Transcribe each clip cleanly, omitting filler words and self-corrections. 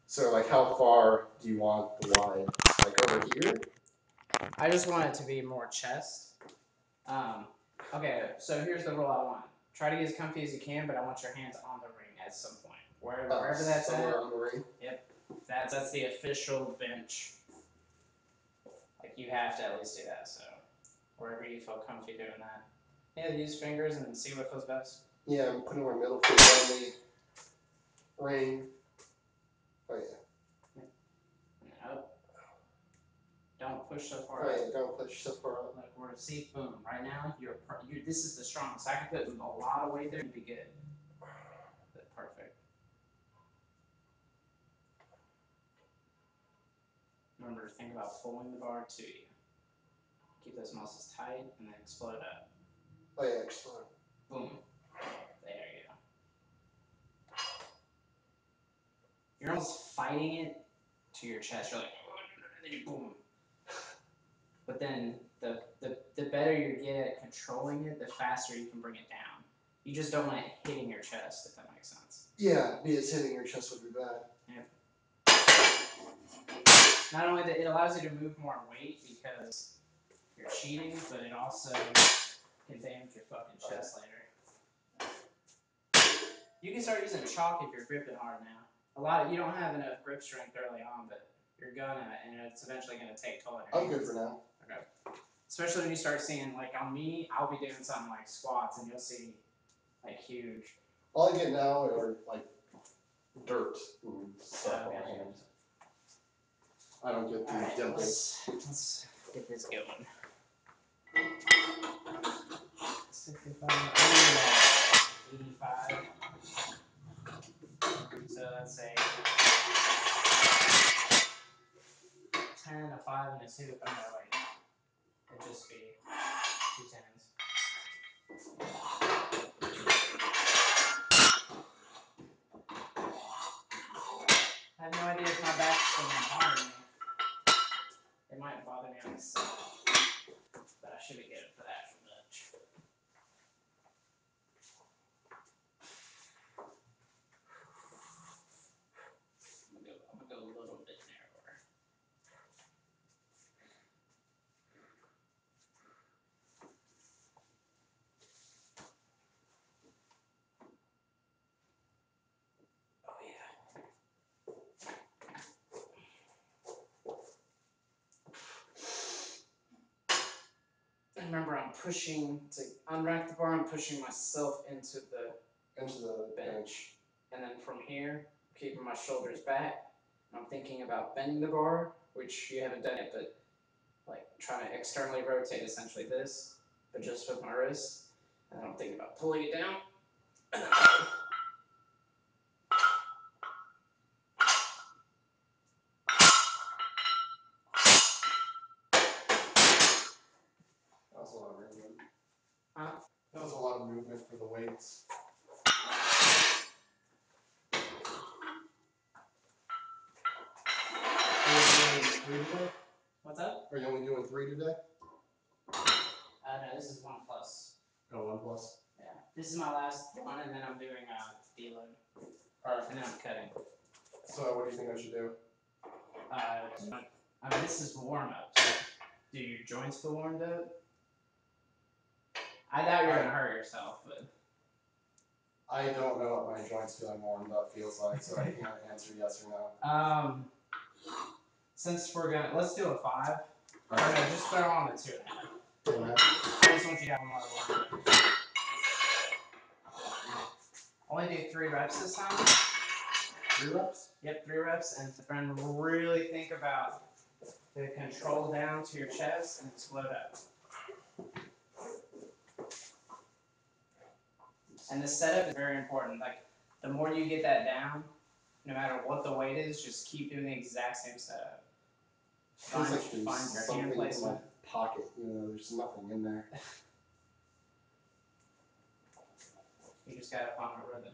So like how far do you want the wide? Like over here? I just want it to be more chest. Okay, so here's the rule I want. Try to get as comfy as you can, but I want your hands on the ring at some point. Wherever that's at. On the ring? Yep. That's the official bench. Like you have to at least do that, so wherever you feel comfy doing that. Yeah, use fingers and see what feels best. Yeah, I'm putting my middle foot on the ring. Oh yeah. And up. Don't push so far Oh up. yeah, don't push so far up. Look, we're see, boom. Right now, this is the strongest. I can put a lot of weight there and be good. But perfect. Remember to think about pulling the bar to you. Keep those muscles tight and then explode up. Oh yeah, explode. Boom. There you go. You're almost fighting it to your chest. You're like, and then you boom. But then the better you get at controlling it, the faster you can bring it down. You just don't want it hitting your chest, if that makes sense. Yeah, it's hitting your chest would be bad. Yep. Not only that, it allows you to move more weight because you're cheating, but it also can damage your fucking chest later. You can start using chalk if you're gripping hard now. You don't have enough grip strength early on, but you're gonna, and it's eventually gonna take toll on your hands. I'm good for now. Okay. Especially when you start seeing, like on me, I'll be doing something like squats, and you'll see like huge. All I get now are like dirt and stuff on my hands. I don't get the dimples. Let's get this going. 65. I'm 85. So let's say 10, a 5, and a 2. Oh no, wait. It'd just be 2 10s. I have no idea if my back's going to bother me. It might bother me on the side, but I should be good for that from Dutch. I'm gonna go a little bit narrower. Oh yeah. Remember, I'm pushing to unrack the bar. I'm pushing myself into the bench, and then from here, keeping my shoulders back. I'm thinking about bending the bar, which you haven't done yet, but like trying to externally rotate essentially this, but just with my wrist. And then I'm thinking about pulling it down. That was a lot of movement. Huh? That was a lot of movement for the weights. Are you only doing 3 today? What's up? Are you only doing 3 today? No, this is 1 plus. Oh, 1 plus? Yeah. This is my last one, and then I'm doing deload. Alright. And then I'm cutting. So what do you think I should do? I mean, this is warm up. Do your joints feel warmed up? I doubt you're gonna hurt yourself, but I don't know what my joints feeling warmed up feels like, so I can't answer yes or no. Since let's do a 5. Right. Or no, just throw on the 2.5. 2.5. I just want you to have one more warm up. Only do 3 reps this time. 3 reps? Yep, 3 reps, and then really think about the control down to your chest and explode up. And the setup is very important. Like, the more you get that down, no matter what the weight is, just keep doing the exact same setup. Find your hand placement. In my pocket, there's nothing in there. You just gotta find a rhythm.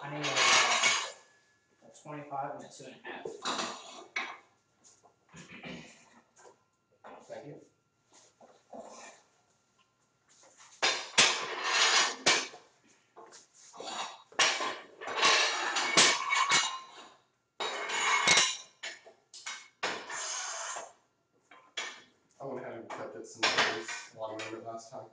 I need a 25 and a 2.5. Thank you. I went ahead and kept it since it was longer than it last time.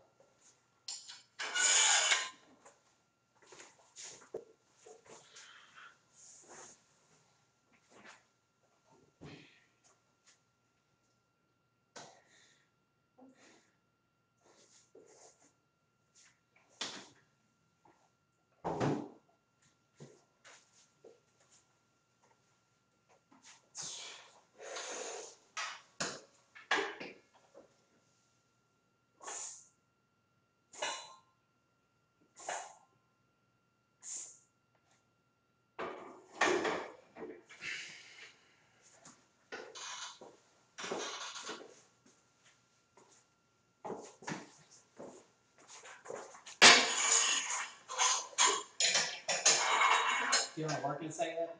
Do you want to work and say that?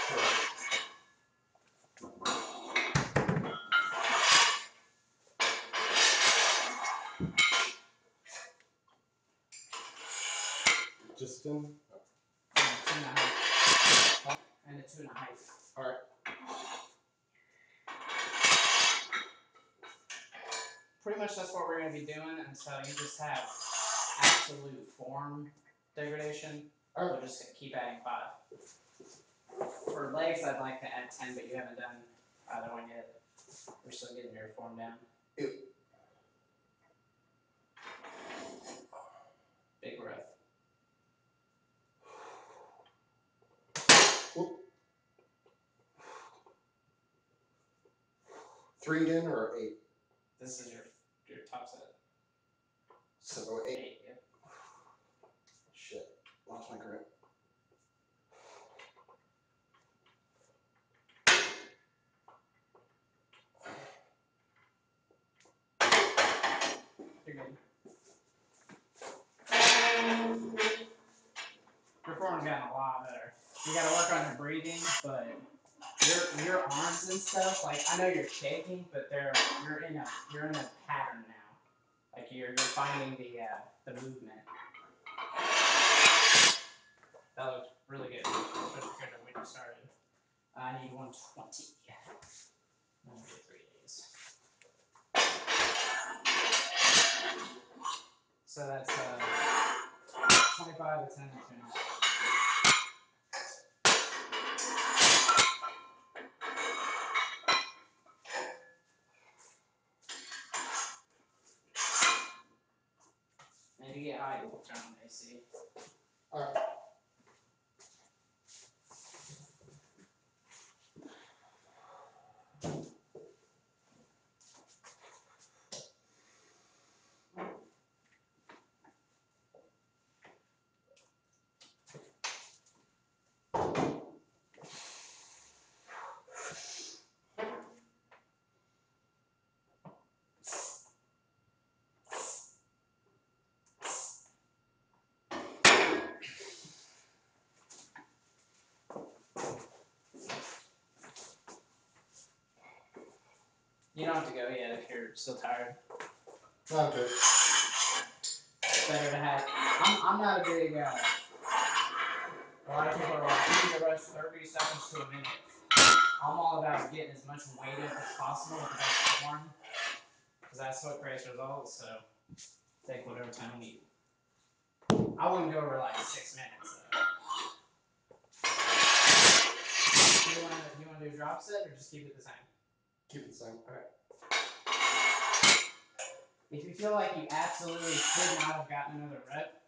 Sure. Just in? And a 2.5. Alright. Pretty much that's what we're going to be doing, and so you just have absolute form degradation. Alright. We'll just keep adding 5. For legs, I'd like to add 10, but you haven't done either one yet. We're still getting your form down. Ew. Big breath. Whoop. 3 again or 8? This is your top set. So 8. 8, yep. Shit. Lost my grip. You're good. Your form's gotten a lot better. You gotta work on your breathing, but your arms and stuff, like I know you're shaking, but you're in a pattern now. Like you're finding the movement. That looked really good, much better than when you started. I need 120. That'll be 3 days. So that's 25 to 10 to 2. And if you get high, you'll turn on AC. Alright. You don't have to go yet if you're still tired. Okay. It's better to have. I'm not a big. A lot of people are like, you need to rest 30 seconds to a minute. I'm all about getting as much weight up as possible with the best form, because that's what creates results. So take whatever time you need. I wouldn't go over like 6 minutes though. You want to do a drop set or just keep it the same? Keep it the same. Okay. If you feel like you absolutely could not have gotten another rep,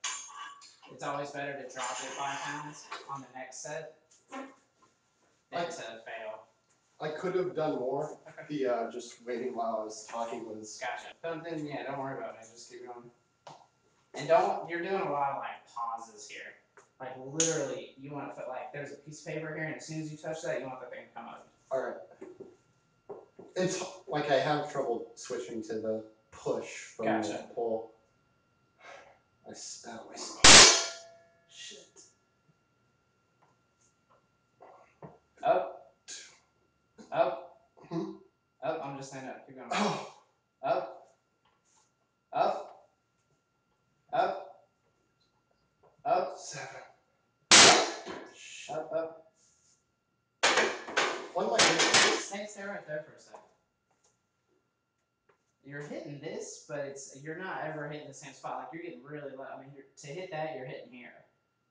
it's always better to drop your 5 pounds on the next set than to fail. I could have done more. Okay. The just waiting while I was talking was. Gotcha. Don't worry about it. Just keep going. And you're doing a lot of like pauses here. Like literally, you want to put like there's a piece of paper here, and as soon as you touch that, you want the thing to come up. All right. It's like I have trouble switching to the push from the pull. I spat on myself. Shit. just stand up. Keep going. Up. Up. Up. Up. 7. Up. What am I doing? Stay right there for a second. You're hitting this, but you're not ever hitting the same spot. Like you're getting really low. I mean, to hit that, you're hitting here,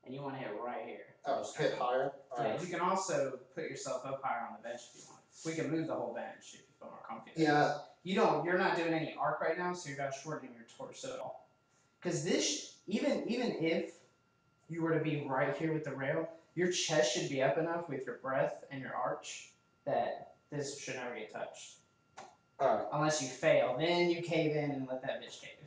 and you want to hit right here. Oh, hit higher. Yeah, you can also put yourself up higher on the bench if you want. We can move the whole bench if you feel more comfy. Yeah. You're not doing any arc right now, so you're not shortening your torso. Because this, even if you were to be right here with the rail, your chest should be up enough with your breath and your arch that this should never get touched. Alright. Unless you fail, then you cave in and let that bitch cave.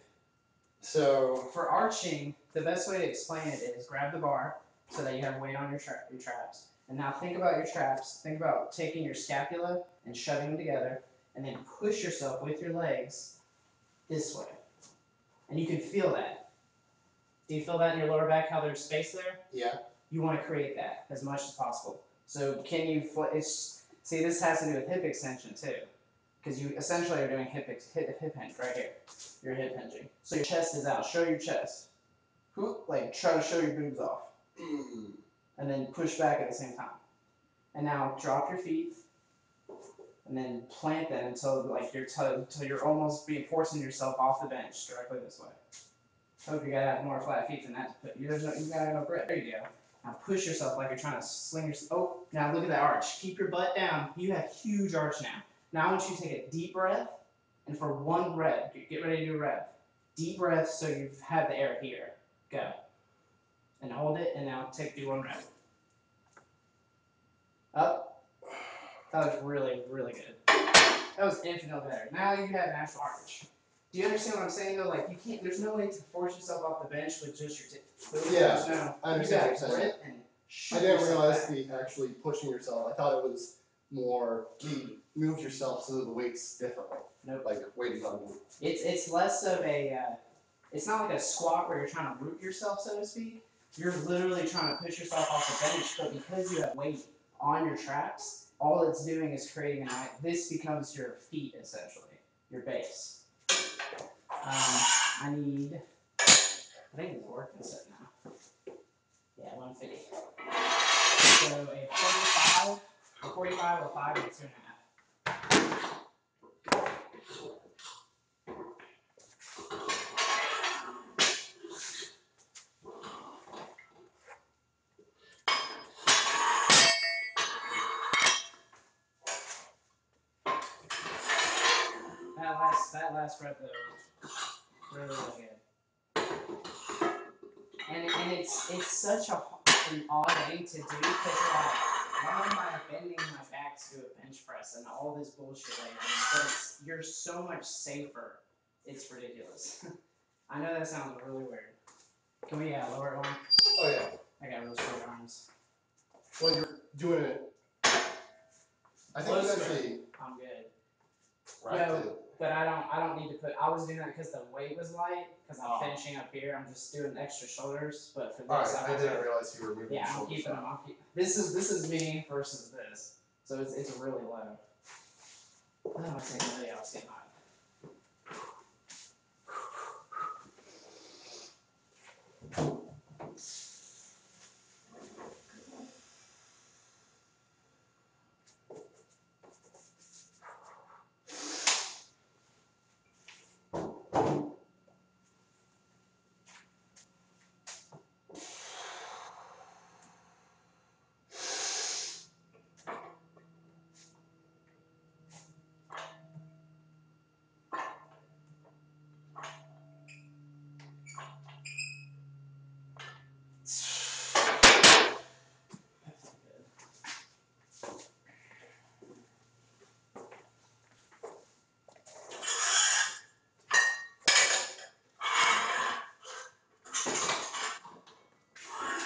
So for arching, the best way to explain it is grab the bar so that you have weight on your traps. And now think about your traps. Think about taking your scapula and shoving them together, and then push yourself with your legs this way. And you can feel that. Do you feel that in your lower back, how there's space there? Yeah. You want to create that as much as possible. So can you, see, this has to do with hip extension too. Because you essentially are doing hip hinge right here. You're hip hinging. So your chest is out. Show your chest. Like try to show your boobs off. And then push back at the same time. And now drop your feet. And then plant them until you're almost forcing yourself off the bench directly this way. I hope you gotta have more flat feet than that to put. You gotta have no grip. There you go. Now push yourself like you're trying to sling yourself. Oh, now look at that arch. Keep your butt down. You have huge arch now. Now I want you to take a deep breath, and for one rep, get ready to do a rep. Deep breath so you have the air here. Go. And hold it, and now do one rep. Up. That was really, really good. That was infinitely better. Now you have an actual arch. Do you understand what I'm saying though? Like you can't. There's no way to force yourself off the bench with just your Yeah, no. I understand what you're saying. I didn't realize the actually pushing yourself. I thought it was more you moved yourself so that the weight's differently. Nope. Like weight is on you. It's less of a. It's not like a squat where you're trying to root yourself, so to speak. You're literally trying to push yourself off the bench, but because you have weight on your traps, all it's doing is creating this becomes your feet essentially, your base. I think it's working set now. Yeah, 150. So a 45, a 5, and a 2.5. That last rep though, really, really good. And it's such an odd thing to do because you're like, why am I bending my back to do a bench press and all this bullshit that you're doing? But you're so much safer. It's ridiculous. I know that sounds really weird. Can we lower it one? Oh yeah. I got real short arms. Well, you're doing it. I think it's actually. I'm good. Right. No, but I don't need to put. I was doing that because the weight was light. Because I'm finishing up here. I'm just doing extra shoulders. But for this, I didn't realize you were moving. Yeah, I'm keeping them. This is me versus this. So it's really low. Oh, I was getting hot.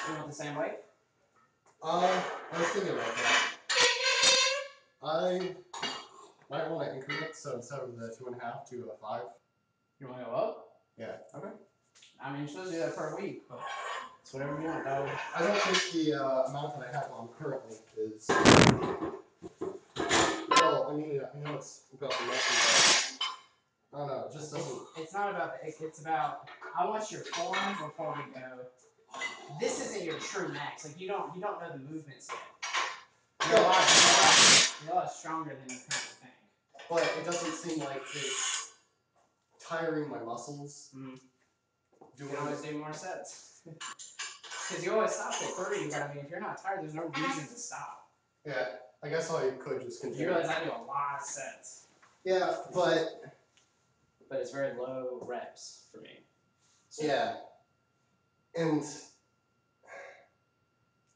You want the same weight? I was thinking about that. I might want to increment, so instead of the 2.5 to a 5. You want to go up? Yeah. Okay. I mean, you're supposed to do that per week, but it's whatever you want, dog. I don't think the amount that I have on currently is. Well, I mean, I know it's about the muscle. I don't know. It just doesn't. It's not about the. It's about. I want your form before we go. This isn't your true max. Like you don't know the movements yet. You're a lot stronger than you kind of think. But it doesn't seem like it's tiring my muscles. Mm-hmm. You can always do more sets. Because you always stop at 30. I mean, if you're not tired, there's no reason to stop. Yeah, I guess I could just continue. You realize I do a lot of sets. Yeah, but it's very low reps for me. So. Yeah, and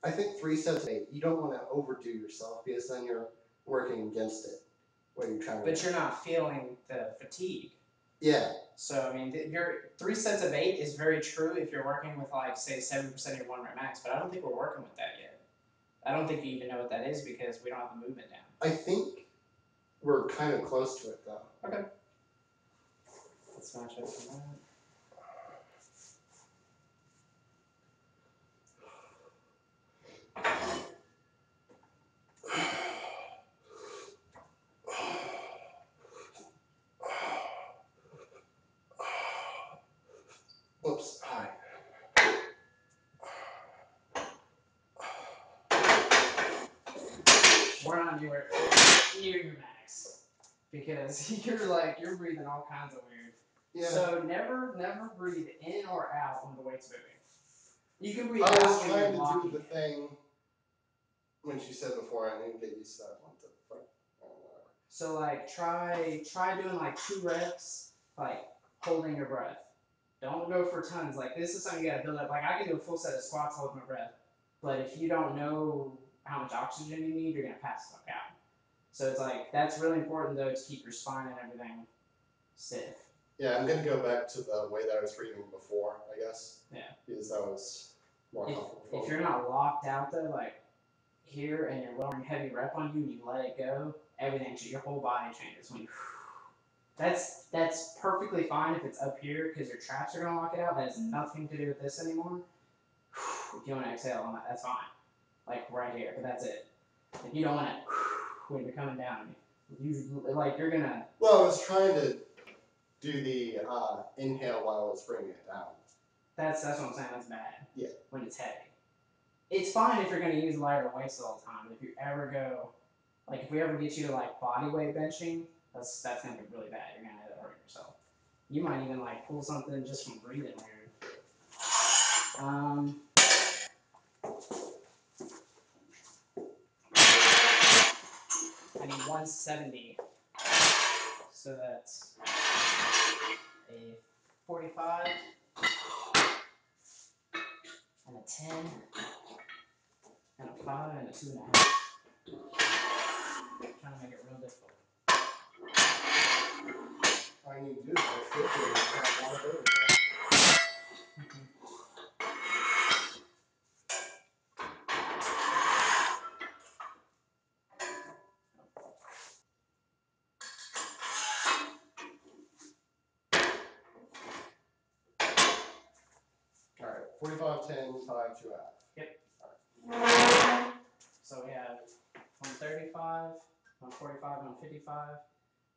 I think 3 sets of 8. You don't want to overdo yourself because then you're working against it. What you're trying to. But you're not feeling the fatigue. Yeah. So I mean, your 3 sets of 8 is very true if you're working with like say 70% of your 1 rep max. But I don't think we're working with that yet. I don't think you even know what that is because we don't have the movement down. I think we're kind of close to it though. Okay. Let's match up for that. Oops. Hi. We're not near your max because you're breathing all kinds of weird. Yeah. So never breathe in or out when the weight's moving. You can breathe out. I was trying to do the thing when she said before. I didn't get used to that one. So like try doing like 2 reps, like holding your breath. Don't go for tons. Like this is something you gotta build up. Like I can do a full set of squats holding my breath, but if you don't know how much oxygen you need, you're gonna pass the fuck out. So it's like that's really important though to keep your spine and everything stiff. Yeah, I'm gonna go back to the way that I was breathing before, I guess. Yeah. Because that was more comfortable. If you're not locked out though, like here, and you're lowering heavy rep on you, and you let it go, everything, your whole body changes when you. That's perfectly fine if it's up here because your traps are gonna lock it out. That has nothing to do with this anymore. If you want to exhale on that, that's fine. Like right here, but that's it. Like you don't want to when you're coming down. You're gonna. Well, I was trying to do the inhale while I was bringing it down. That's what I'm saying. That's bad. Yeah. When it's heavy. It's fine if you're gonna use lighter weights all the time. If you ever go, like if we ever get you to like body weight benching, that's gonna be really bad. You're gonna end up hurting yourself. You might even like pull something just from breathing weird. I need 170. So that's a 45 and a 10 and a 5 and a 2.5. Trying to make it real difficult. All you need to do is like 50 and have one of those. Alright, 45, 10, 5, 2.5. Yep. Alright. So we have 135, 145, 155,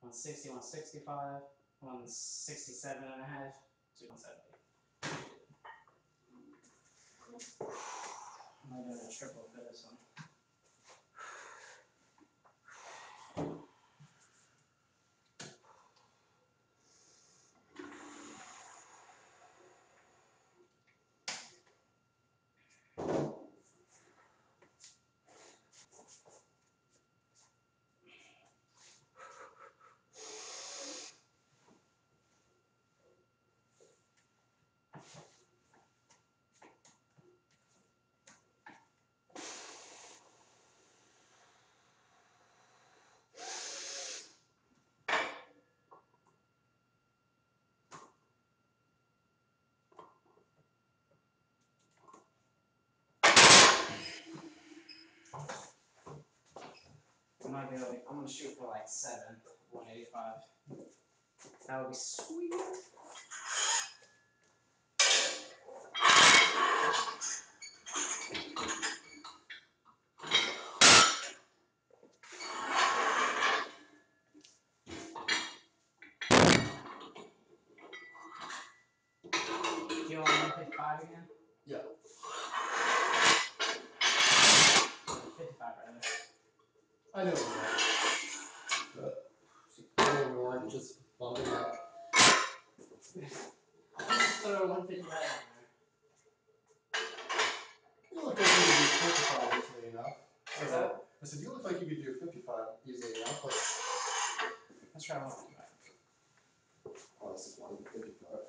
160, 165, 167 and a half, 170. I'm going to triple for this one. I'm gonna shoot for like 7, 185. That would be sweet. 45 again? Yeah. 55 rather. I know that. But we weren't just bumping up. Let's throw 155 in there. You look like you could do 55 easily enough. What's that? I said, you look like you could do 55 easily enough. Let's try 155. Oh, this is 155.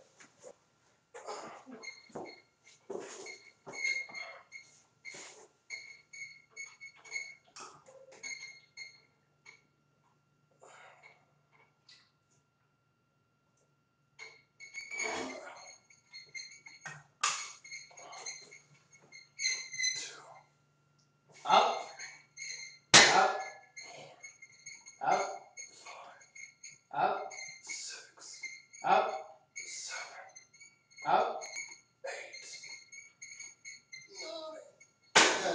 Up. Up. Up. Up. 6. Up. 7. Up. 8. 9. 10.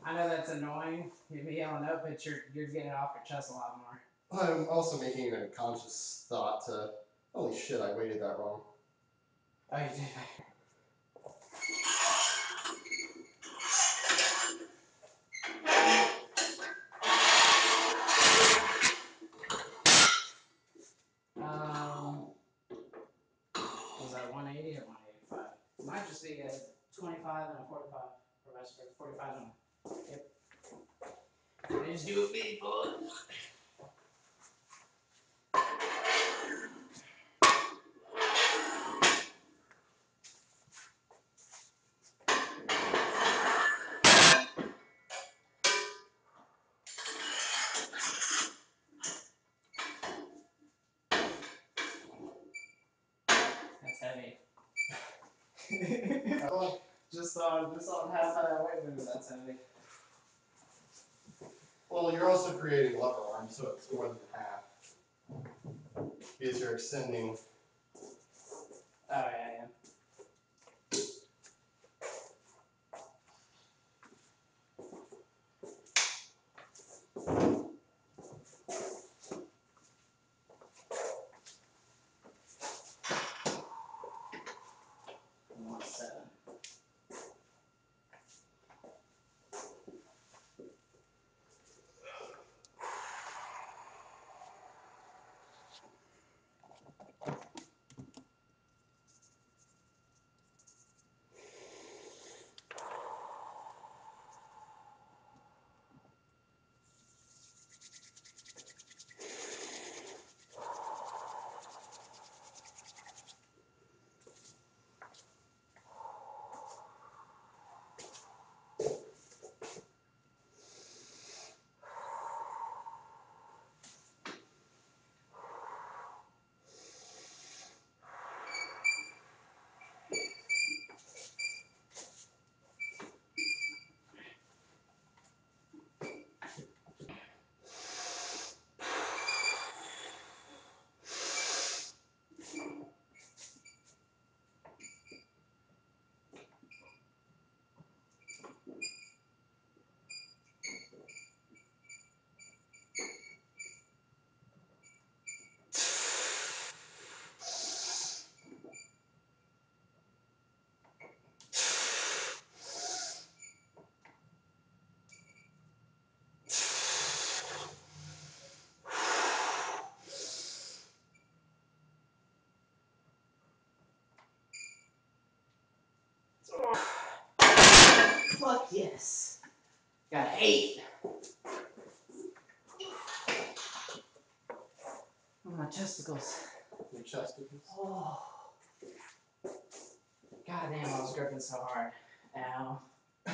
I know that's annoying, me yelling up, but you're getting it off your chest a lot more. I'm also making a conscious thought to, holy shit, I weighted that wrong. Oh, you did. Was that 180 or 185? It might just be a 25 and a 45, or vice versa. 45 and a. Yep. They just do it big, boy. That's heavy. just on half of that weight limit, that's heavy. Well, you're also creating lever arms, so it's more than half. Because you're extending. Oh, yeah. Fuck yes. Got 8. Oh, my testicles. Your testicles. Oh. God damn, I was gripping so hard. Ow. Yeah,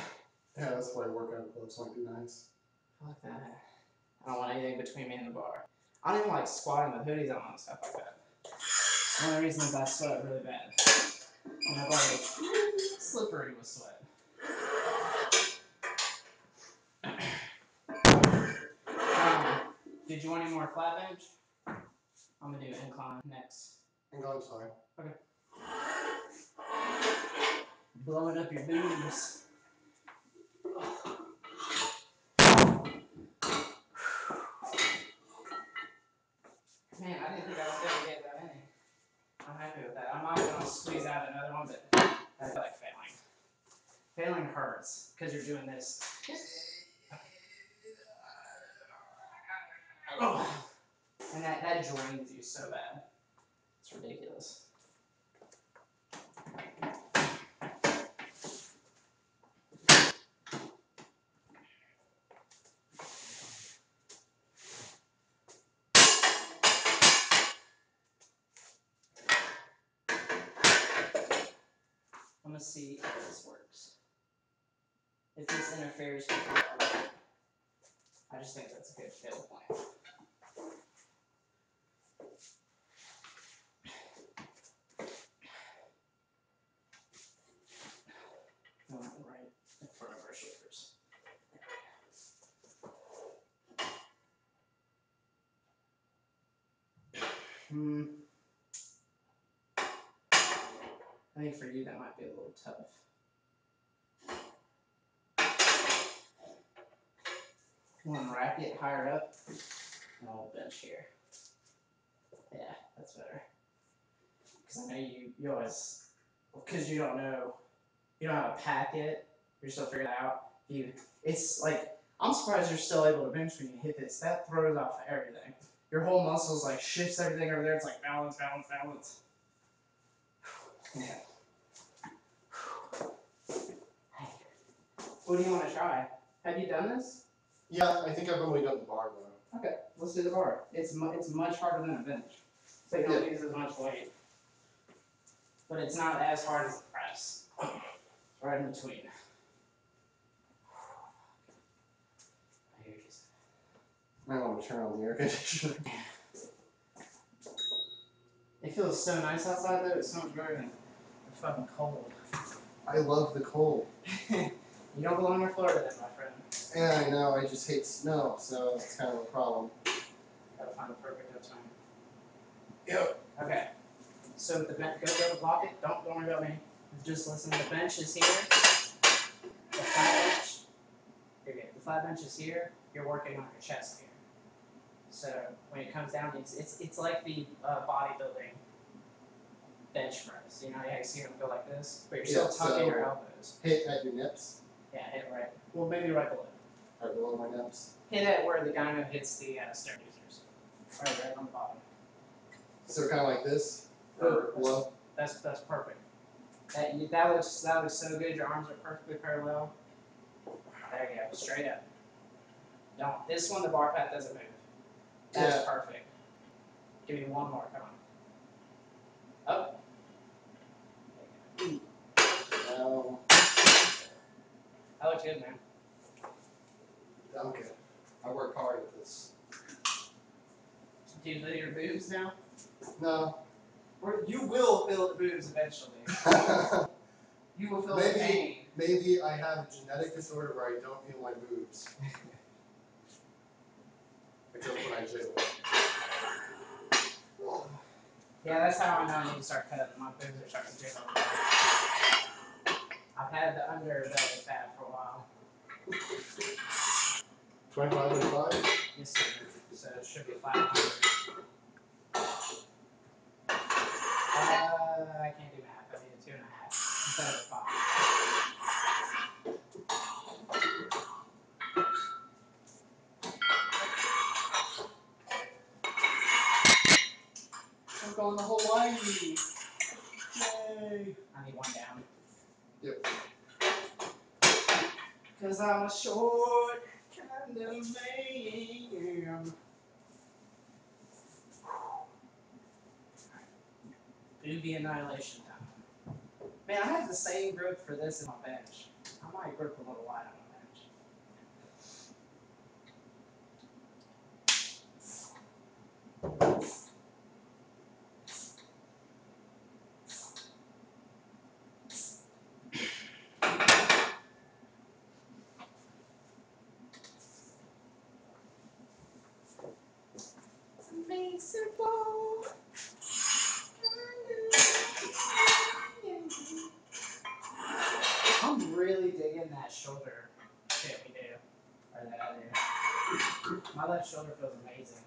that's why workout clothes might be nice. Fuck that. I don't want anything between me and the bar. I don't even like squatting with hoodies on and stuff like that. One of the reasons I sweat really bad. And my body is slippery with sweat. Did you want any more flat bench? I'm gonna do incline next. Incline's fine. Okay. Blowing up your boobs. Man, I didn't think I was gonna get that many. I'm happy with Failing hurts because you're doing this. And that drains you so bad. It's ridiculous. I'm going to see if this works. If this interferes with the other. I just think that's a good fail plan. Right in front of our shoulders. I think for you that might be a little tough. You want to rack it higher up, and I'll bench here. Yeah, that's better. Because I know you always, because you don't know how to pack it. You're still figuring it out. It's like, I'm surprised you're still able to bench when you hit this. That throws off everything. Your whole muscles like shifts everything over there. It's like balance, balance, balance. Yeah. What do you want to try? Have you done this? Yeah, I think I've only done the bar though. Okay, let's do the bar. It's much harder than a bench. So you don't use as much weight. But it's not as hard as the press. It's right in between. I want to turn on the air conditioner. It feels so nice outside though. It's so much better than the fucking cold. I love the cold. You don't belong in Florida then, my friend. Yeah, I know. I just hate snow, so it's kind of a problem. Gotta find the perfect time. Yep. Okay. So the bench, go block it. Don't worry about me. Just listen. The bench is here. The flat bench. You're good. The flat bench is here. You're working on your chest here. So when it comes down, it's like the bodybuilding bench press. You know, you see them go like this, but you're still tucking your elbows. Hit at your nips. Yeah, hit right. Well, maybe right below. Right below my nips. Hit it where the gyno hits the stair users. Right on the bottom. So kind of like this, or below. That's perfect. That looks so good. Your arms are perfectly parallel. There you go, straight up. Don't. This one, the bar path doesn't move. That's perfect. Give me one more. Come on. Up. No. That looks good, man. Okay. I work hard at this. Do you feel your boobs now? No. You will feel the boobs eventually. You will feel the pain. Maybe I have a genetic disorder where I don't feel my boobs. Except when I jiggle. Yeah, that's how I know I need to start cutting. My boobs are starting to jiggle. I've had the underbelly fat for a while. 25 and 5? Yes, sir. So it should be 500. I can't do math. I need a 2.5 instead of a 5. I'm going the whole way. Yay. I need one down. Yep. Cause I'm a short kind of man. Boobie annihilation time. Man, I have the same grip for this in my bench. I might grip a little wide on my bench. I'm really digging that shoulder shit we do. Or that I do. My left shoulder feels amazing.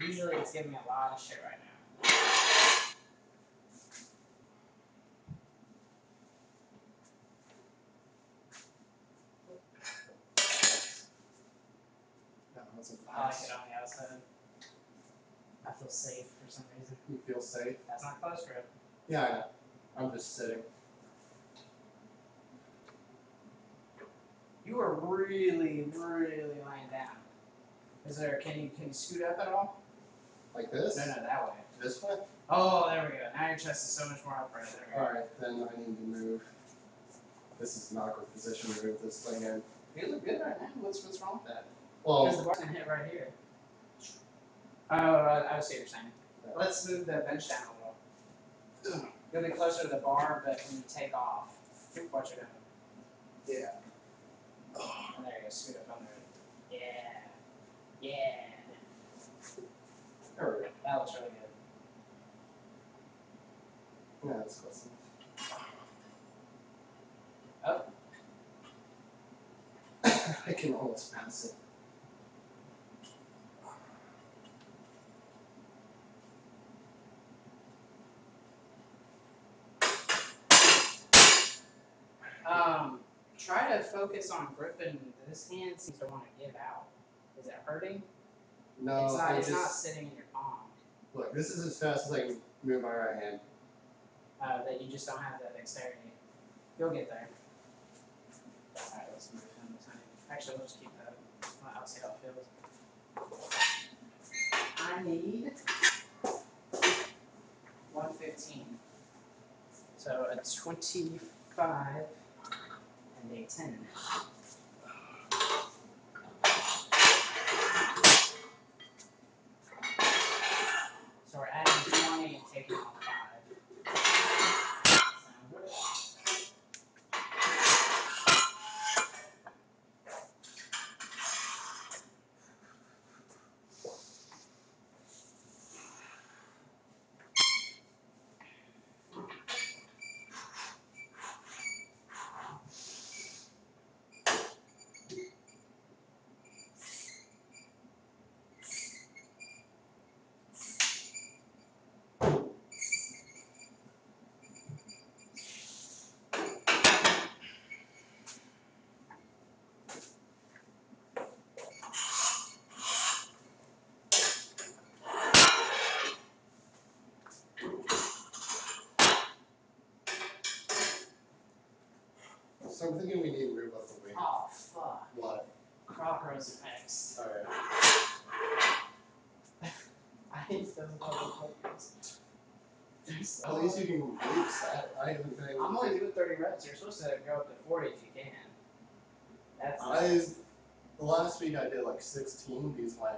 Usually it's giving me a lot of shit right now. That's a I like fast. it on the outside. I feel safe for some reason. You feel safe? That's not close grip. Yeah, I know. I'm just sitting. You are really, really laying down. Is there? Can you scoot up at all? Like this? No, that way. This way? Oh, there we go. Now your chest is so much more upright. All right, then I need to move. This is not a good position to move this thing in. You look good right now. What's wrong with that? Well, because the bar's gonna hit right here. Oh, I see what you're saying. Yeah. Let's move the bench down a little. You'll be closer to the bar, but when you take off, watch it down. Yeah. And there you go. Scoot up under it. Yeah. There we go. That looks really good. Yeah, that's close Up. I can almost pass it. Try to focus on gripping. This hand seems to want to give out. Is it hurting? No, it's not sitting in your palm. Look, this is as fast as I can move my right hand. That you just don't have that dexterity. You'll get there. Alright, let's move him this time. Actually, we'll just keep that. I'll see how it feels. I need 115. So a 25 and a 10. So we're adding 20 and taking off 5. Sound good? So I'm thinking we need to move up the weight. Oh, fuck. What? Croc roast next. Alright. I hate those little focus. At least you can reach that. I haven't been able I'm only doing 30 reps. You're supposed to go up to 40 if you can. That's the last week I did like 16 because my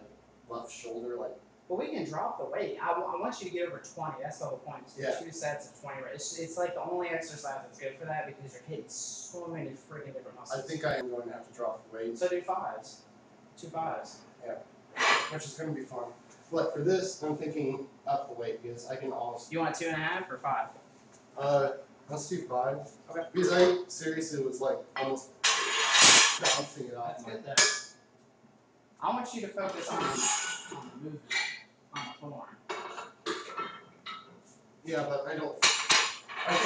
left shoulder like. But we can drop the weight. I want you to get over 20. That's the whole point. Yeah. 2 sets of 20 reps. It's like the only exercise that's good for that because you're hitting so many freaking different muscles. I think I am going to have to drop the weight. So do 5s. 2 5s. Yeah. Which is going to be fun. But for this, I'm thinking up the weight because I can almost. You want 2.5 or 5? Let's do 5. Okay. Because I seriously was like almost bouncing it off. That's good though. I want you to focus on the movement, on the form. Yeah, but I think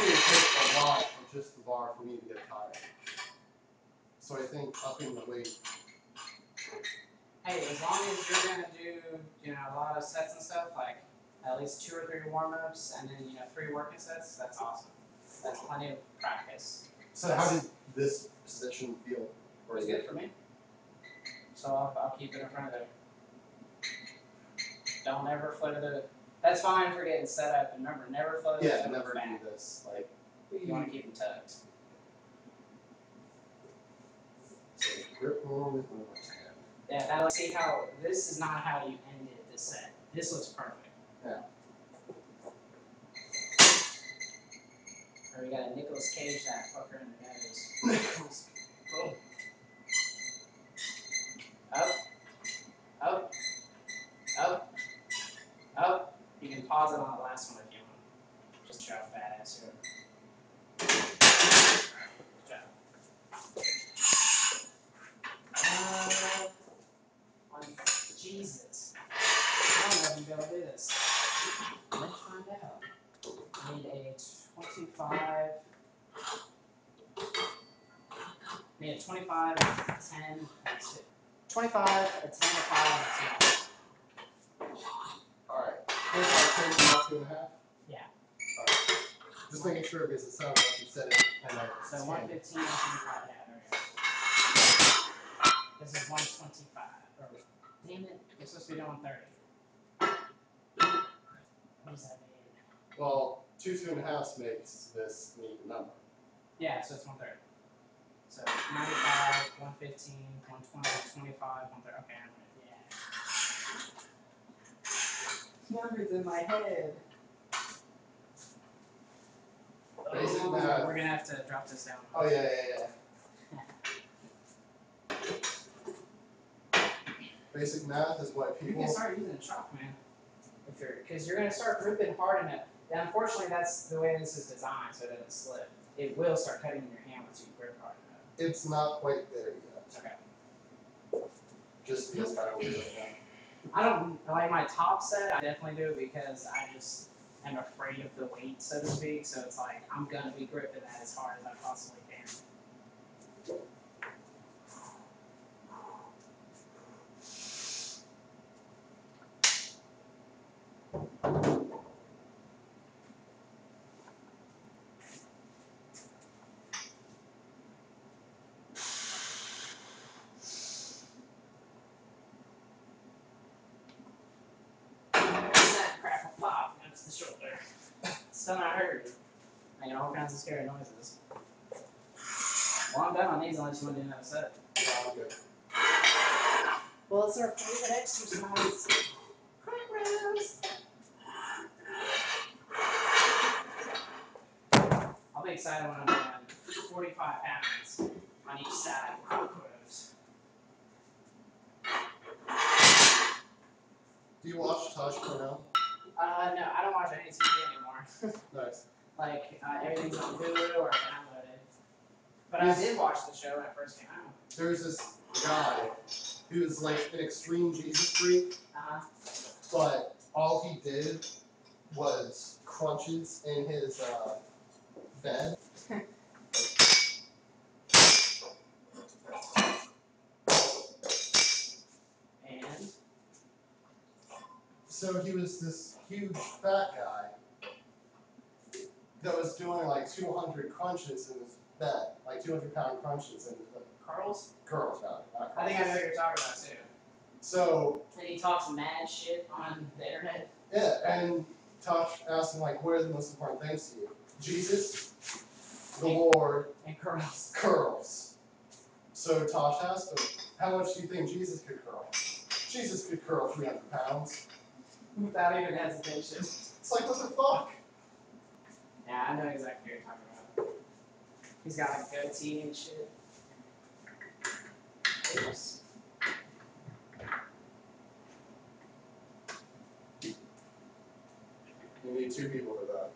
it takes a lot of just the bar for me to get tired. So I think upping the weight. Hey, as long as you're gonna do, a lot of sets and stuff, like at least 2 or 3 warm-ups and then 3 working sets, that's awesome. That's plenty of practice. So how did this position feel? It was good for me. So I'll keep it in front of there. Don't ever flutter the. That's fine for getting set up. And remember, never flutter the toes never back. do this. Like you want to keep them tucked. So grip more with my left hand. Yeah, now let's see how. This is not how you ended this set. This looks perfect. Yeah. Or we got a Nicolas Cage that fucker in the nose. Boom. Up. Up. Up. Up. You can pause it on the last one if you want. Just show how badass you are. Good job. Jesus. I don't know if I'm going to be able to do this. Let's find out. I need a 25. I need a 25, 10, that's it. 25, a 10, a 5, and a 2. Alright. This is 2.5? Yeah. Alright. Just making sure because it sounds like you said it. And then so 115, 125, yeah, there we go. This is 125. Damn it, you're supposed to be doing 30. What does that mean? Well, 2.5 makes this an even number. Yeah, so it's 130. So 95, 115, 120, 25, 130. Okay, I'm ready. Yeah. Numbers in my head. Basic Oh, math. we're gonna have to drop this down. Oh yeah. Basic math is what people. You can start using chalk, man. Because you're gonna start gripping hard enough. And unfortunately, that's the way this is designed, so it doesn't slip. It will start cutting in your hand once you grip hard enough. It's not quite there yet. Okay. Just feels kind of weird right now. I don't like my top set. I definitely do it because I just am afraid of the weight, so to speak. So it's like I'm gonna be gripping that as hard as I possibly can. Snap, crackle, pop. That's the shoulder. Still not hurt. Making all kinds of scary noises. Well, I'm done on these unless you want to do another set. I'm good. Well, it's our favorite exercise. Crunch rows. I'll be excited when I'm doing 45 pounds on each side of crunch rows. Do you watch Tosh Cornell? No, I don't watch any TV anymore. Nice. Like, everything's on Hulu or downloaded. But I did watch the show when it first came out. There's this guy who's like an extreme Jesus freak, but all he did was crunches in his bed. And? So he was this huge fat guy that was doing like 200 crunches in his bed, like 200-pound crunches in the Curls? Curls, not crunches. I think I know what you're talking about too. So. And he talks mad shit on the internet. Yeah, and Tosh asked him like, what are the most important things to you? Jesus, the Lord, and curls. Curls. So Tosh asked him, how much do you think Jesus could curl? Jesus could curl 300 pounds. Without even hesitation. It's like, what the fuck? Yeah, I know exactly what you're talking about. He's got like a goatee and shit. Oops. You need 2 people for that.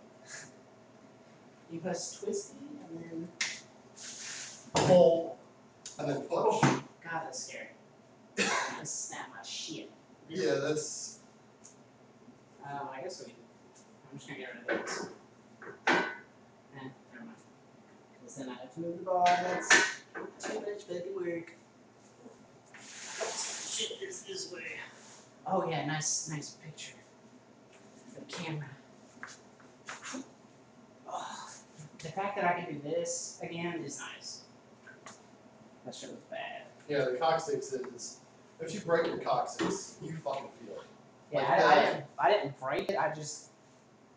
You press twisty and then pull and then push. Oh, God, that's scary. I'm gonna snap my shit. Yeah, that's. I guess I'm just gonna get rid of this. Never mind. Because then I have to move the bar. That's too much fucking work. Shit this way. Oh yeah, nice picture. For the camera. Oh, the fact that I can do this again is nice. That shit was bad. Yeah, the coccyx is. If you break your coccyx, you fucking feel it. Yeah, like I didn't break it. I just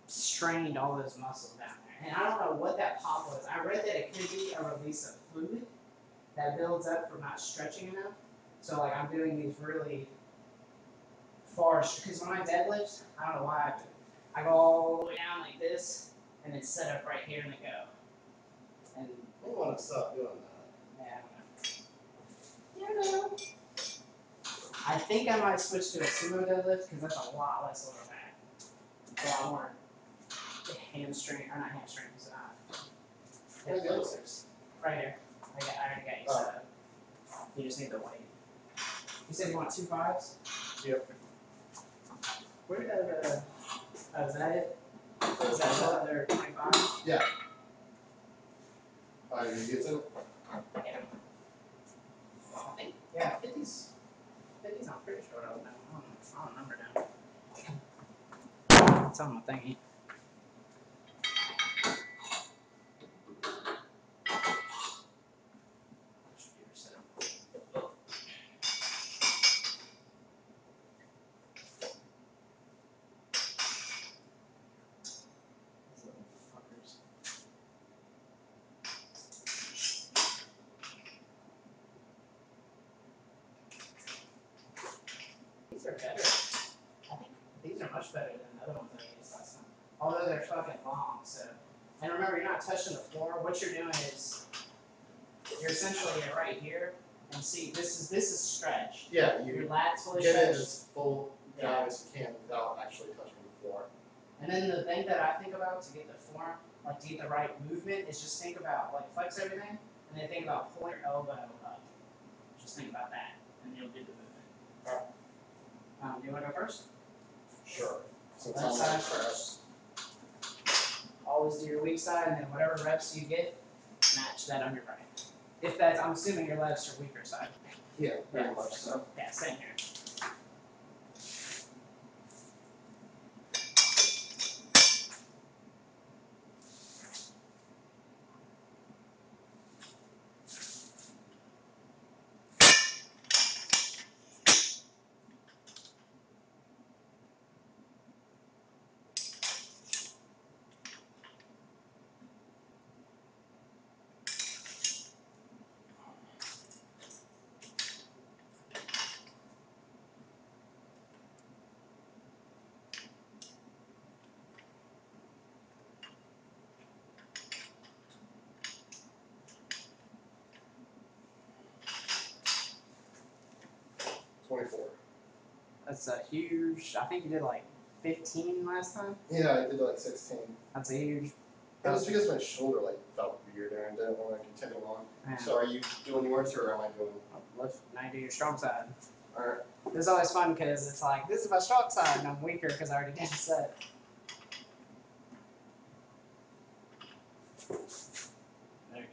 strained all those muscles down there. And I don't know what that pop was. I read that it could be a release of fluid that builds up from not stretching enough. So like I'm doing these really far, because when I deadlift, I don't know why I go all the way down like this and then set up right here and then go. And I want to stop doing that. Yeah, I don't know. I think I might switch to a sumo deadlift because that's a lot less lower back. A lot more hamstring, or not hamstrings, hip flexors. Right here. I already got you set up. You just need the weight. You said you want 2 5s? Yep. Where did is that it? Is that the other 25? Yeah. You get it? Yeah. I think, yeah, 50s. pretty sure I don't know. I don't remember now. It's on my thingy. These are better. I think these are much better than the other ones I used last time. Although they're fucking long, so. And remember, you're not touching the floor. What you're doing is you're essentially right here, and see, this is stretched. Yeah, your lats fully get stretched. it as full down as you can without actually touching the floor. And then the thing that I think about to get the form, like to get the right movement, is just think about like flex everything, and then think about pulling your elbow up. Just think about that, and you'll do the movement. Do you want to go first? Sure. So Left side first. Always do your weak side, and then whatever reps you get, match that on your right. If that's, I'm assuming your legs are weaker side. Yeah, very much so. Yeah, same here. That's a huge. I think you did like 15 last time. Yeah, I did like 16. That's a huge. That was because my shoulder like felt weird there and didn't want to continue on. Man. So are you doing yours or am I doing? Left. Now you do your strong side. All right. This is always fun because it's like this is my strong side and I'm weaker because I already did a set. There you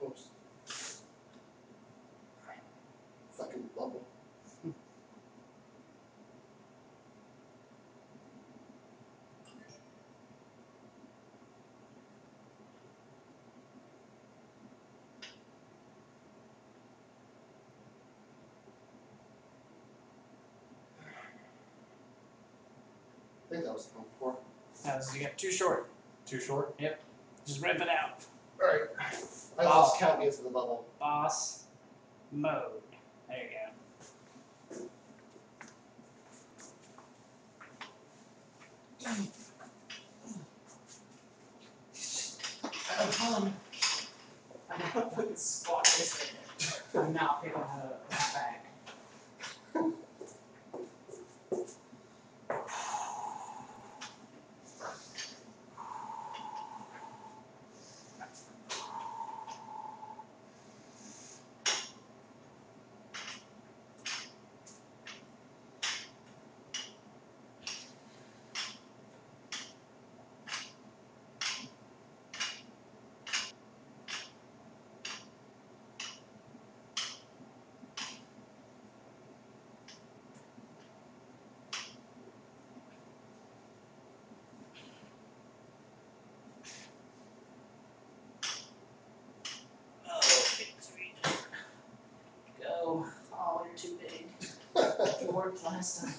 go. Oops. Fucking bubble. I think that was 24. No, you got too short. Too short? Yep. Just rip it out. Alright. I lost count into the bubble. Boss mode. There you go. I gotta put the squat this in. I'm not picking the back. Go. Oh, you're too big. You worked last time.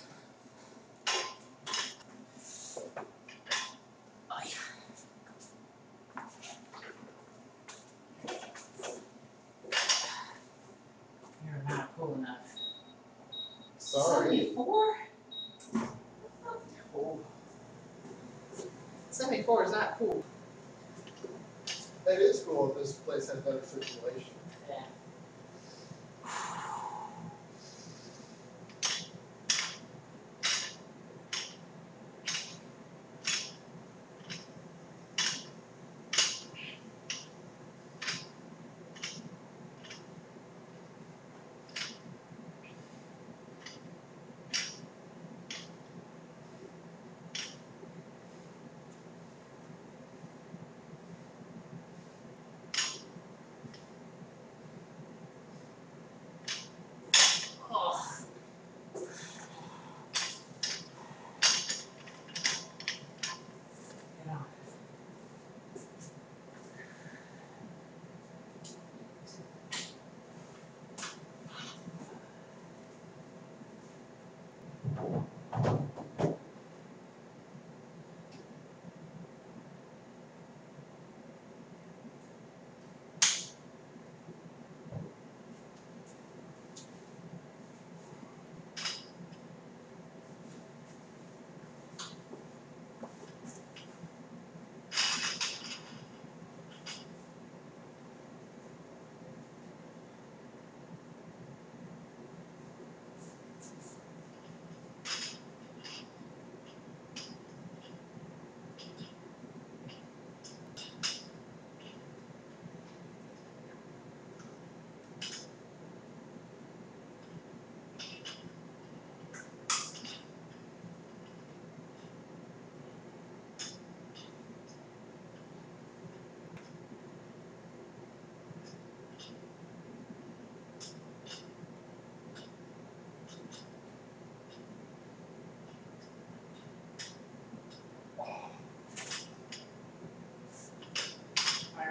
Oh, yeah. You're not cool enough. Sorry. 74? Cool. 74 is not cool. It is cool if this place has better circulation. Yeah. on.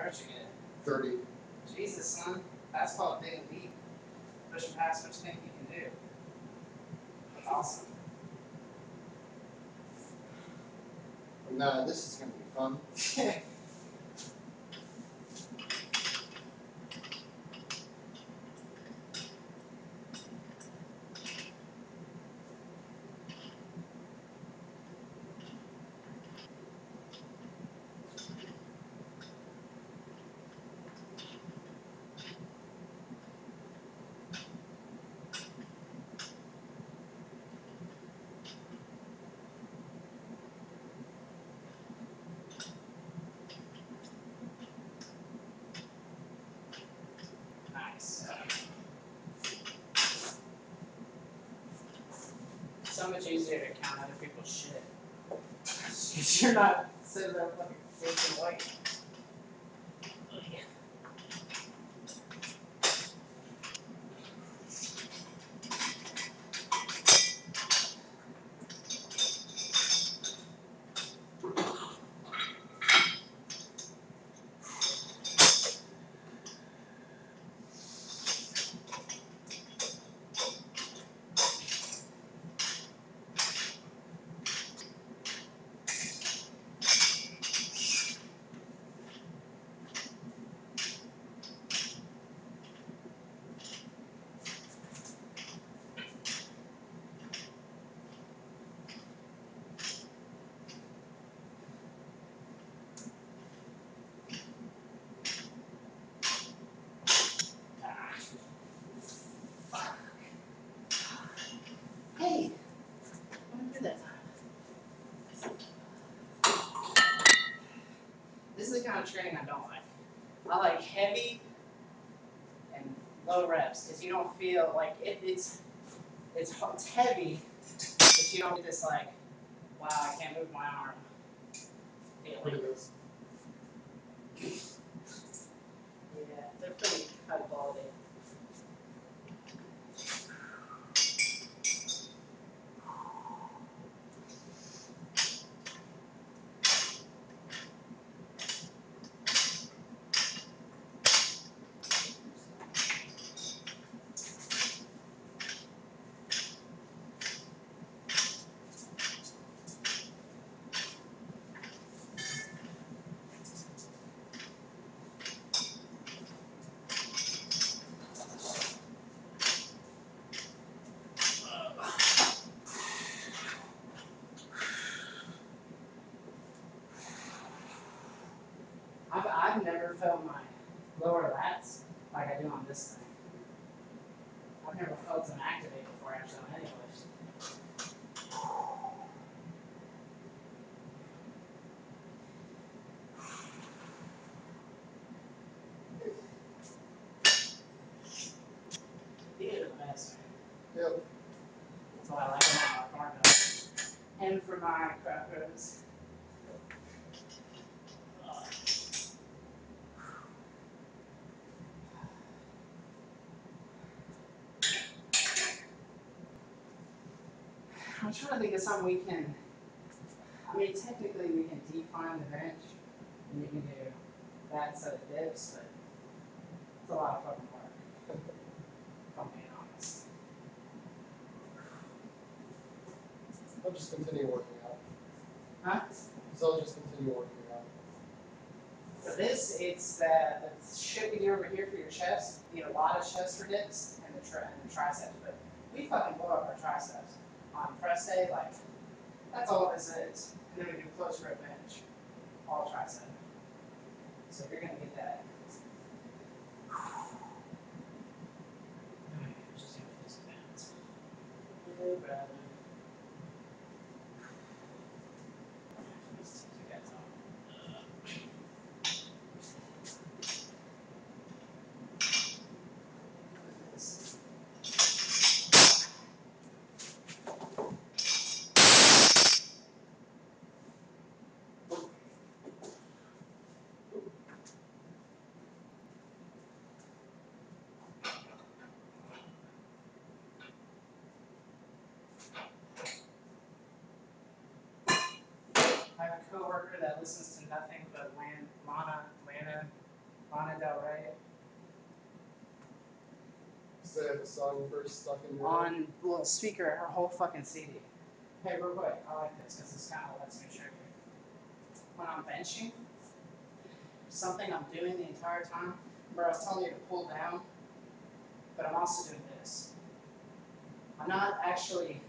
What you get? 30. Jesus, son. That's called digging deep. Pushing past what you think you can do. That's awesome. Nah, this is gonna be fun. Nice. So much easier to count other people's shit. You're not sitting there fucking flipping white. Hey, what did I do that time? This is the kind of training I don't like. I like heavy and low reps because you don't feel like it's heavy, but you don't get this like, wow, I can't move my arm. Look Feeling. at this. Yeah, they're pretty high quality. I've never felt my lower lats like I do on this thing. I've never felt them activate before actually on any lift. These are the best. Yep. That's why I like them on my barbell. And for my crab rows. I'm trying to think of something we can. I mean, technically we can define the bench, and you can do that set of dips, but it's a lot of fucking work, if I'm being honest. I'll just continue working out. Huh? So I'll just continue working out. For this, it's the shit we do over here for your chest. You need a lot of chest for dips and the triceps, but we fucking blow up our triceps. On press day, like, that's all this is. And then we do close grip bench, all tricep. So you're gonna get that. Just gonna feel some balance. Hey, brother. These two guys on. I have a coworker that listens to nothing but Lana Del Rey So they have a song first stuck in your head. on little speaker her whole fucking CD. Hey, real quick, I like this because this kind of lets me show you. When I'm benching, something I'm doing the entire time, where I was telling you to pull down, but I'm also doing this. I'm not actually,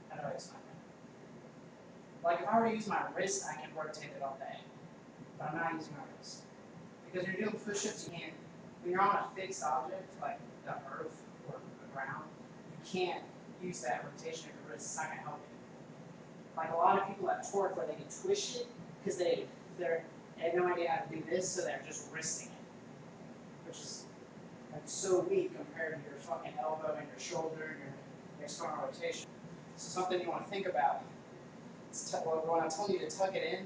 how do I explain it? Like if I were to use my wrist, I can rotate it all day, but I'm not using my wrist. Because when you're doing push-ups, you can't, when you're on a fixed object, like the earth or the ground, you can't use that rotation of your wrist, it's not gonna help you. Like a lot of people have torque where they can twist it, because they have no idea how to do this, so they're just wristing it. Which is like so weak compared to your fucking elbow and your shoulder and your external rotation. So something you want to think about. When I'm telling you to tuck it in,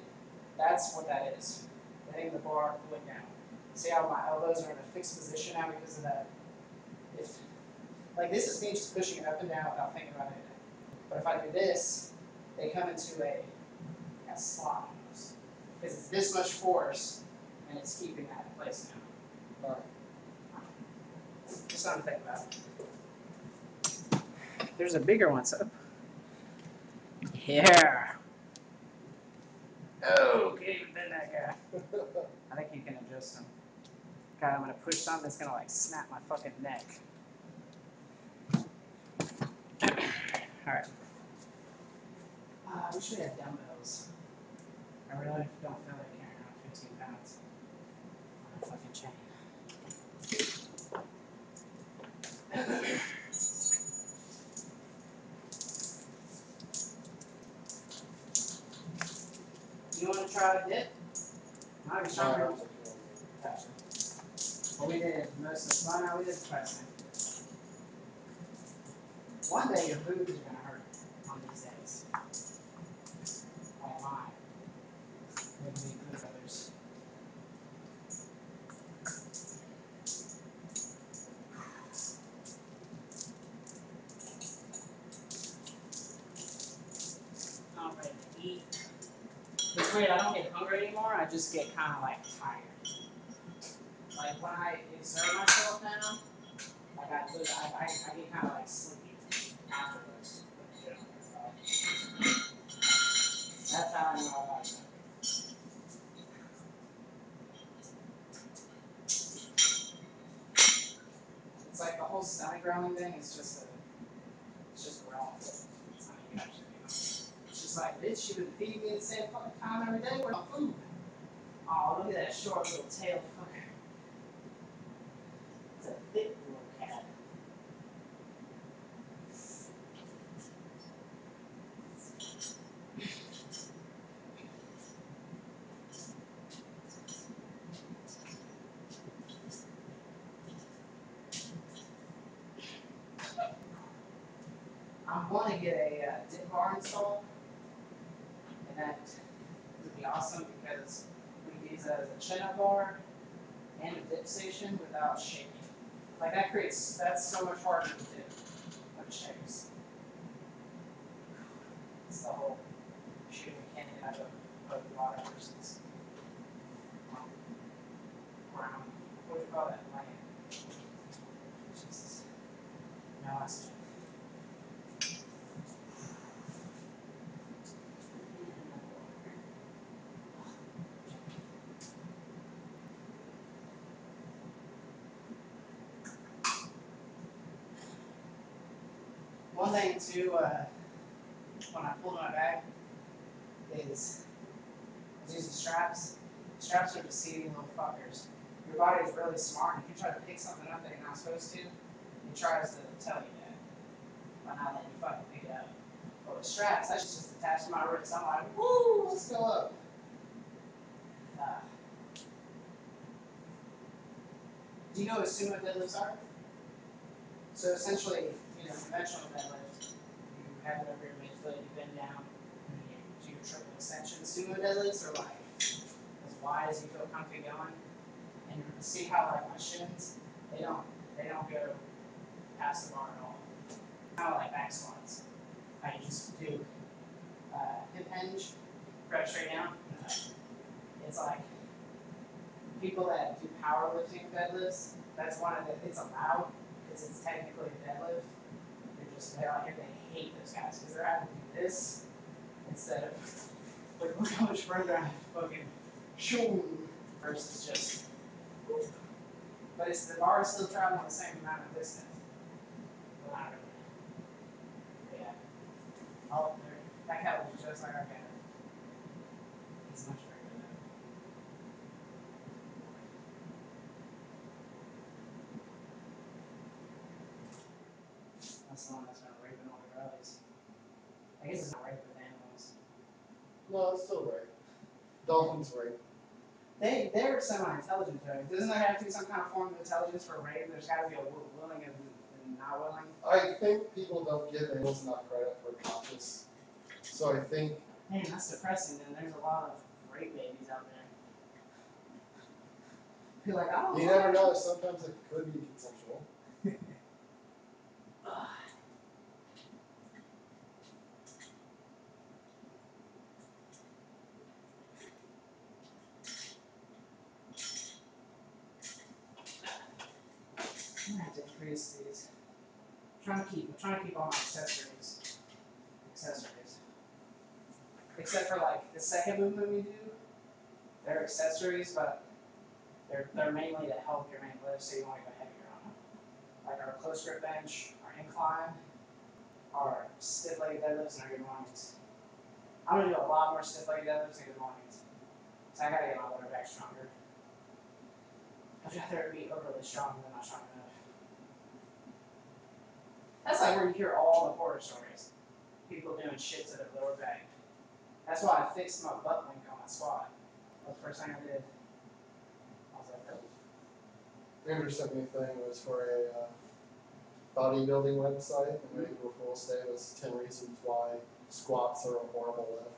that's what that is. Letting the bar pulling down. See how my elbows are in a fixed position now because of that? Like this is me just pushing it up and down without thinking about anything. But if I do this, they come into a slot almost. Because it's this much force and it's keeping that in place now. Alright. Just something to think about. There's a bigger one, so. Yeah. Oh, can't even bend that guy. I think you can adjust him. God, I'm gonna push something that's gonna like snap my fucking neck. Alright. I wish we had dumbbells. I really don't feel like carrying around 15 pounds on a fucking chain. You want to try a dip? Might be stronger. Gotcha. Well, we did most of the fun. Now we did the pressing. One day your boobs are gonna hurt on these days. Like mine. Maybe good others. I'm ready to eat. It's weird, I don't get hungry anymore, I just get kind of like tired. Like when I exert myself now, like I get kind of like sleepy afterwards. That's how I know I like it. It's like the whole stomach growling thing is just growing. It's not you actually, It's just like, bitch, you would feed me the same fucking time every day. Where's my food? Oh, look at that short little tail fucker. It's a thick little cat. I want to get a dip bar installed, and that would be awesome because we can use that as a chin-up bar and a dip station without shaking. Like that's so much harder to do when it shakes. It's the whole and I took a lot of versus ground. What do you call that? Land. Jesus. No oxygen. One thing too, when I pulled my bag, is I was using straps. Straps are deceiving little fuckers. Your body is really smart. If you try to pick something up that you're not supposed to, it tries to tell you that by not letting you fucking pick it up. But with straps, that's just attached to my wrist. I'm like, woo, let's go up. Do you know what sumo deadlifts are? So essentially, conventional deadlift, you have it over your midfoot, you bend down, and you do your triple extension. Sumo deadlifts are like as wide as you feel comfy going. And you see how like my shins, they don't go past the bar at all. Kind of like back squats. How you just do hip hinge, press straight down. It's like people that do powerlifting deadlifts. That's one of the. It's allowed because it's technically a deadlift. They're out here. They hate those guys because they're having to do this instead of like look how much further I have to fucking shoom versus just. But it's the bar is still traveling the same amount of distance. But not really. Yeah. Oh, that cat was just like our cat. He's much bigger than that. That's the one that's been raping all the girlies. I guess it's not rape with animals. No, it's still right. Dolphins right. They're semi-intelligent though. Doesn't there have to be some kind of form of intelligence for rape? There's got to be a willing and not willing. I think people don't give animals enough credit for conscious. So I think. Man, that's depressing. Then there's a lot of rape babies out there. You're like, I don't know. You never know. Sometimes it could be consensual. I'm gonna have to increase these. I'm trying to keep all my accessories. Except for like the second movement we do, they're accessories, but they're mainly to help your main lift, so you want to go heavier on them. Like our close grip bench, our incline, our stiff legged deadlifts, and our good mornings. I'm gonna do a lot more stiff legged deadlifts and good mornings. So I gotta get my lower back stronger. I'd rather it be overly strong than not strong enough. That's like where you hear all the horror stories. People doing shit to their lower back. That's why I fixed my butt link on my squat. That's the first thing I did. I was like, oh. Andrew sent me a thing. It was for a bodybuilding website, and the April Fool's Day was 10 reasons why squats are a horrible lift.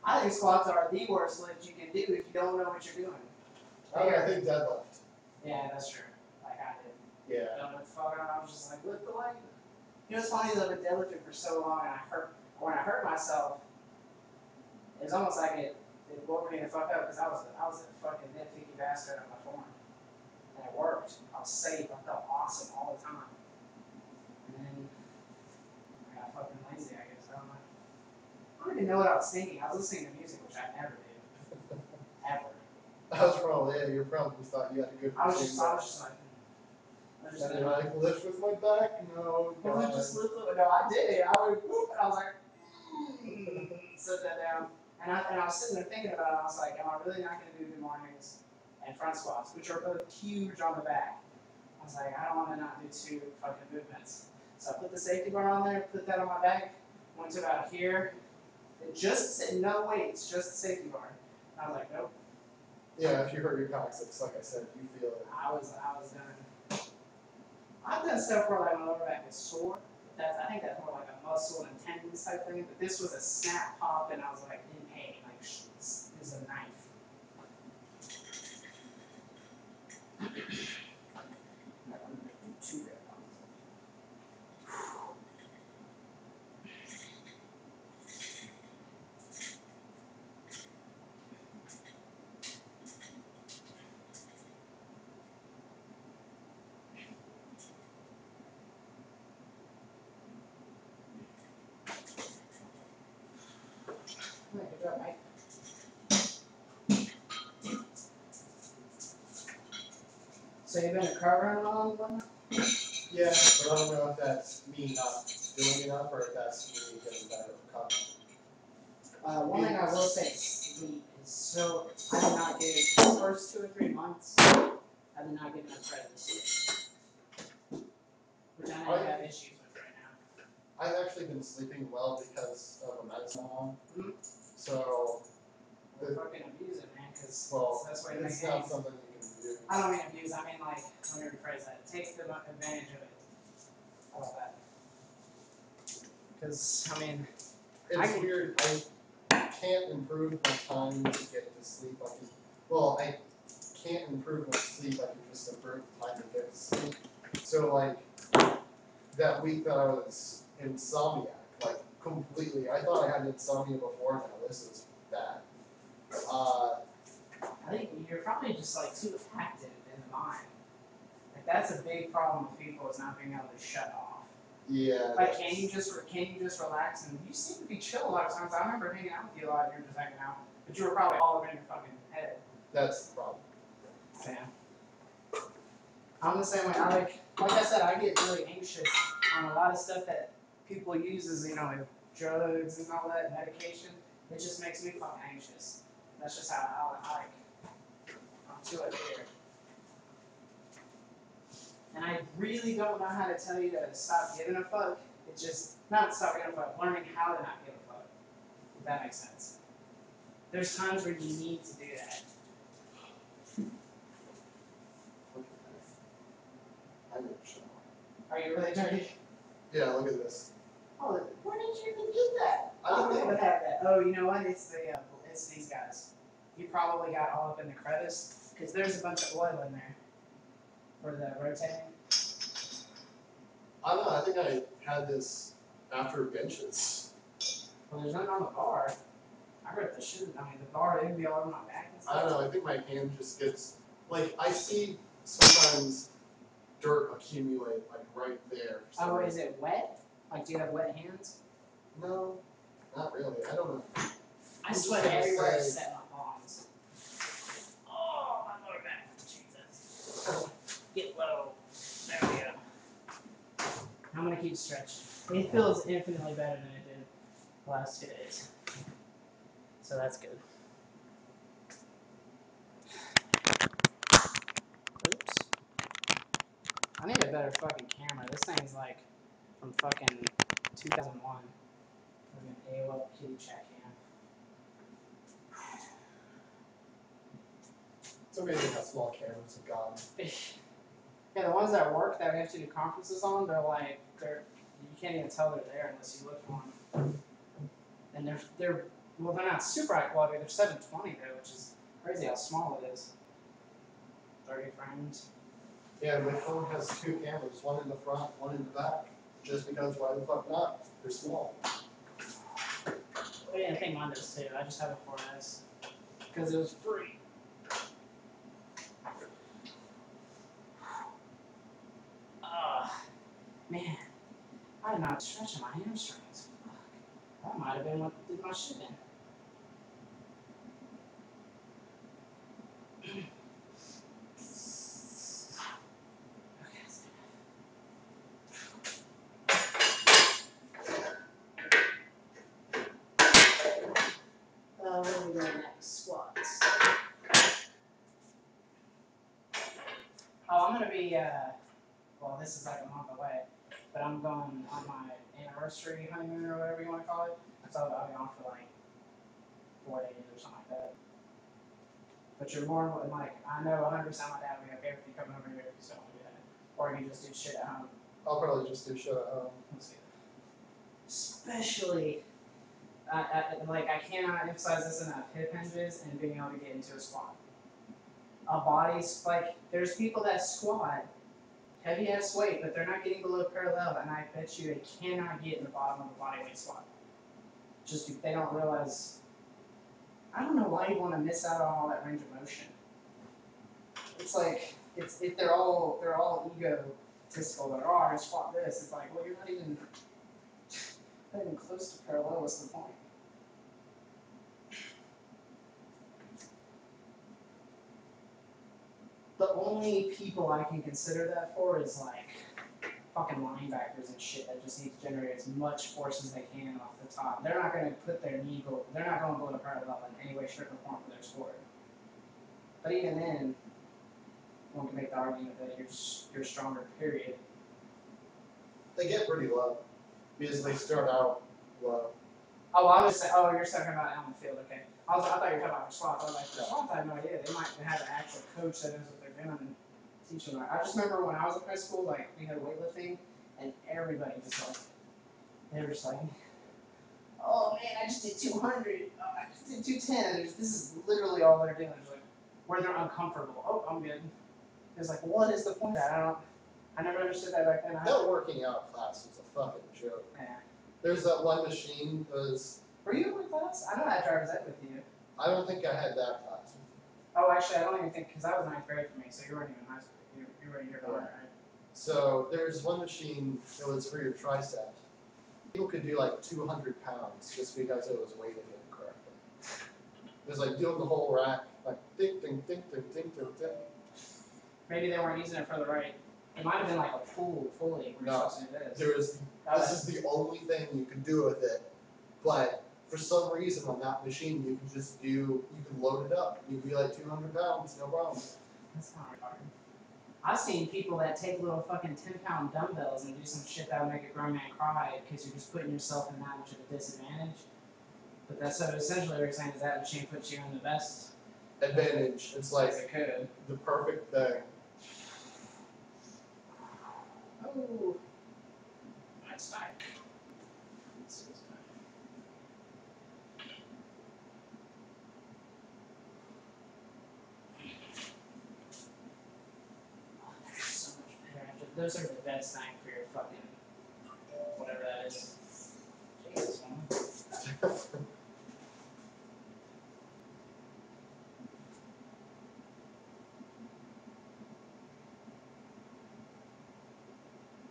I think squats are the worst lift you can do if you don't know what you're doing. I think deadlift. Yeah, that's true. Like I did. Yeah. Don't know what the fuck I was just like, lift the leg. You know, it's funny that I've been deadlifting for so long, and when I hurt myself, it was almost like it woke me the fuck up because I was a fucking nitpicky bastard on my form. And it worked. I was safe. I felt awesome all the time. And then I got fucking lazy, I guess. I don't even know what I was thinking. I was listening to music, which I never do. Ever. That was probably it. You probably thought you had a good I was just like. And you're like, lift with my back? No, God. Just lift with, no, I did it. I would, whoop, and I was like, sit that down. And I was sitting there thinking about it. I was like, am I really not going to do good mornings and front squats, which are both huge on the back? I was like, I don't want to not do two fucking movements. So I put the safety bar on there, put that on my back, went to about here, and just no weights, just the safety bar. And I was like, nope. Yeah, if you hurt your coccyx, like I said, you feel it. I was done. I've done stuff where like my lower back is sore. I think that's more like a muscle and tendons type thing. But this was a snap pop, and I was like in pain. Like this is a knife. I'm not gonna do two rep on Good job, Mike. So you've been a car runner all along? Yeah, but I don't know if that's me not doing enough or if that's me getting better at recovery. One thing I will say is sleep is so. I did not get the first 2 or 3 months. I did not get enough credit to sleep, which I know I have issues with right now. I've actually been sleeping well because of a medicine I'm on. Mm-hmm. So. Fucking abuse it, man, because that's why it's not something you can do. I don't mean abuse, I mean like, let me rephrase that. Take the advantage of it. How about that? Because, I mean, it's weird. I can't improve my time to get to sleep. I can't improve my sleep. I can just improve the time to get to sleep. So, like, that week that I was insomniac, like, completely. I thought I had insomnia before, now this is bad. I think you're probably just like too active in the mind. Like that's a big problem with people is not being able to shut off. Yeah. Like can you just relax and you seem to be chill a lot of times. I remember hanging out with you a lot. You were just hanging out, but you were probably all up in your fucking head. That's the problem. Yeah. I'm the same way. Like I said, I get really anxious on a lot of stuff that people use as like drugs and all that medication. It just makes me fucking anxious. That's just how I'm too up here. And I really don't know how to tell you to stop giving a fuck. It's just not stop giving a fuck, learning how to not give a fuck. If that makes sense. There's times where you need to do that. Are you really dirty? Yeah, look at this. Oh, where did you even get that? I don't know. Have that. Oh, you know what? It's these guys. You probably got all up in the crevice because there's a bunch of oil in there for the rotating. I don't know. I think I had this after benches. Well, there's nothing on the bar. I ripped the shit. I mean, the bar would be all over my back and stuff. I don't know. I think my hand just gets like I see sometimes dirt accumulate like right there. Oh, is it wet? Like, do you have wet hands? No, not really. I don't know. I sweat everywhere except my palms. Oh, my lower back. Jesus. Get low. There we go. I'm gonna keep stretching. It feels infinitely better than it did the last 2 days. So that's good. Oops. I need a better fucking camera. This thing's like from fucking 2001. Fucking AOL kitty chat cam. It's amazing how small cameras have gotten. Yeah, the ones that work that we have to do conferences on, you can't even tell they're there unless you look on them. And they're not super high quality. They're 720 though, which is crazy how small it is. 30 frames. Yeah, my phone has 2 cameras, one in the front, one in the back. Just because why the fuck not? They're small. Yeah, I think mine does too. I just have a 4S because it was free. Man, I'm not stretching my hamstrings. Fuck. That might have been what did my shit in. What are we doing next? Squats. Oh, I'm gonna be, well, this is like a month away, but I'm going on my anniversary honeymoon or whatever you want to call it. So I'll be on for like 4 days or something like that. But you're more like, I know 100% my dad would be okay if you come over here if you still want to do that. Or you just do shit at home. I'll probably just do shit at home. Especially, I cannot emphasize this enough, hip hinges and being able to get into a squat. There's people that squat heavy ass weight, but they're not getting below parallel, and I bet you they cannot get in the bottom of the bodyweight squat. Just they don't realize. I don't know why you want to miss out on all that range of motion. It's like if they're all egotistical. They're I squat this. It's like, well, you're not even close to parallel. What's the point? The only people I can consider that for is like fucking linebackers and shit that just need to generate as much force as they can off the top. They're not gonna put their knee go. They're not going below parallel in any way, shape, or form for their sport. But even then, one can make the argument that you're stronger. Period. They get pretty low because they start out low. Oh, I was saying. Oh, you're talking about on the field. Okay. I thought you were talking about for squats. I was like, for squats, I have no idea. They might have an actual coach that knows what they're doing and teach them. I just remember when I was in high school, like we had weightlifting, and everybody just like they were just like, oh man, I just did 200. Oh, I just did 210. This is literally all they're doing. It's like where they're uncomfortable. Oh, I'm good. It's like, what is the point of that? I never understood that back then. That working out class was a fucking joke. Yeah. There's that one machine that was. Were you in my class? I know I had driver's ed with you. I don't think I had that class. Oh, actually, I don't even think, because that was ninth grade for me, so you weren't even in high school. You were in year 1, right? So there's one machine that was for your triceps. People could do like 200 pounds just because it was weighted incorrectly. It was like doing the whole rack, like ding, ding, ding, ding, ding, ding, ding. Maybe they weren't using it for the right. It might have been like a pool fully. No, this is the only thing you can do with it. But for some reason on that machine, you can load it up. You can be like 200 pounds, no problem. That's not hard. I've seen people that take little fucking 10-pound dumbbells and do some shit that would make a grown man cry because you're just putting yourself in that much of a disadvantage. But that's so essentially what you're saying is that machine puts you in the best advantage. It's like it could. The perfect thing. Oh, that's tight. So much better after. Those are the best thing for your fucking whatever that is. Jesus, woman.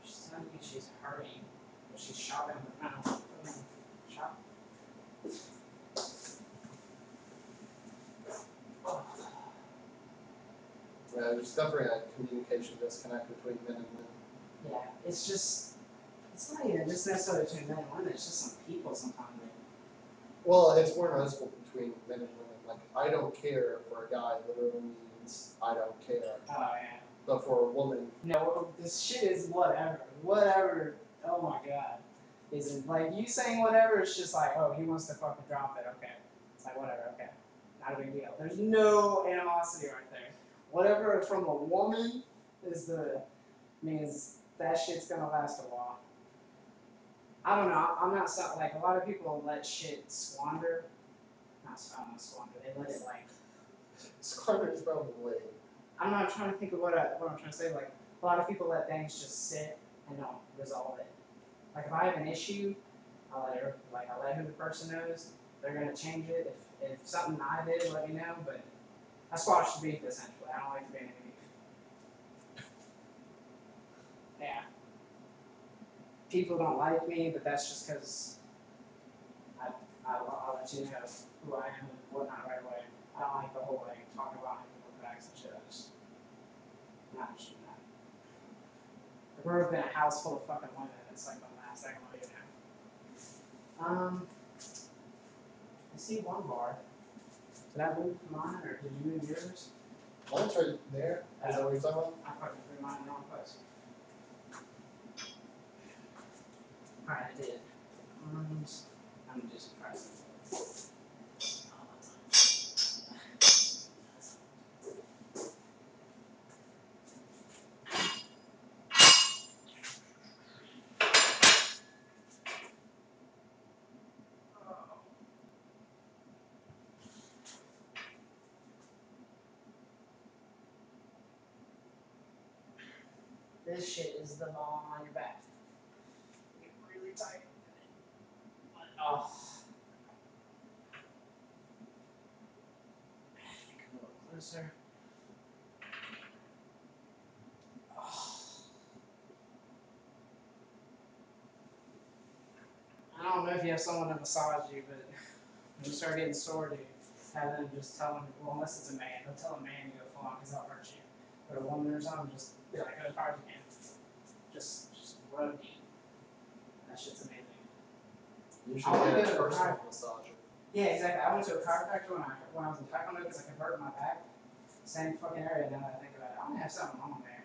She's telling me she's hurting, but she's shopping her mouth. Shop. Yeah, there's definitely a communication disconnect between men and women. Yeah, it's not even just necessarily between men and women, it's just some people sometimes. Well, it's more noticeable between men and women. Like, I don't care for a guy literally means I don't care. Oh, yeah. But for a woman. No, this shit is whatever. Whatever. Oh my god. Is it like you saying whatever? It's just like, oh, he wants to fucking drop it. Okay. It's like, whatever. Okay. Not a big deal. There's no animosity right there. Whatever from a woman means that shit's gonna last a while. I don't know. I'm not so, like a lot of people let shit squander. Not squander. They let it like. Squander is probably. I'm not trying to think of what I'm trying to say. Like a lot of people let things just sit and don't resolve it. Like if I have an issue, I let who the person knows. They're gonna change it. If something I did, let me know. But I squash the beef essentially. I don't like to be in any beef. Yeah. People don't like me, but that's just because I'll let you know who I am and whatnot right away. I don't like the whole like talking about people's backs and shit. I'm not interested in that. I grew up in a house full of fucking women. It's like the last thing I'm gonna do now. I see one bar. Did I move mine or did you move yours? Mine's right there. Is that what you're talking about? I fucking threw mine in the wrong place. Alright, I did. I'm gonna do some pressing. This shit is the ball on your back. Get really tight. Oh. Come a little closer. Oh. I don't know if you have someone to massage you, but when you start getting sore, dude, have them just tell them, well, unless it's a man, they'll tell a man to go full on because they'll hurt you. put a 1 minute on, just be like, as hard as you can. Just rub deep. That shit's amazing. You should get a personal massager. Yeah, exactly. I went to a chiropractor when I was in Taekwondo because I converted my back. Same fucking area now that I think about it. I'm gonna have something wrong there.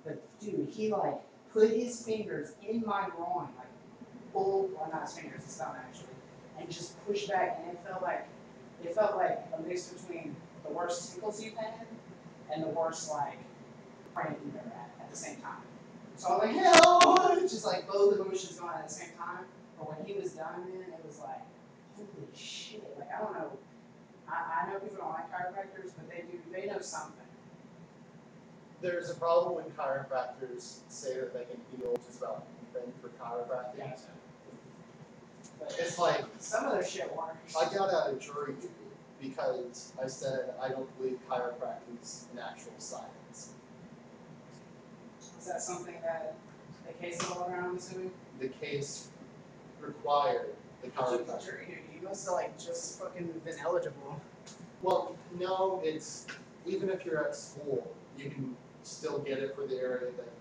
But dude, he like put his fingers in my groin, like full, well not his fingers, his thumb actually, and just pushed back, and it felt like a mix between the worst tickles you've had and the worst like cramp you've ever had at the same time. So I was like, hell, just like both emotions going at the same time. But when he was done, man, it was like, holy shit. Like I don't know. I know people don't like chiropractors, but they know something. There's a problem when chiropractors say that they can heal just about anything for chiropractic. Yeah. But it's like some of their shit works. I got out of jury duty because I said I don't believe chiropractic is an actual science. Is that something that the case is all around, I'm assuming? The case required the chiropractic. Jury duty. You must have like just fucking been eligible. Well, no, it's even if you're at school, you can still get it for the area that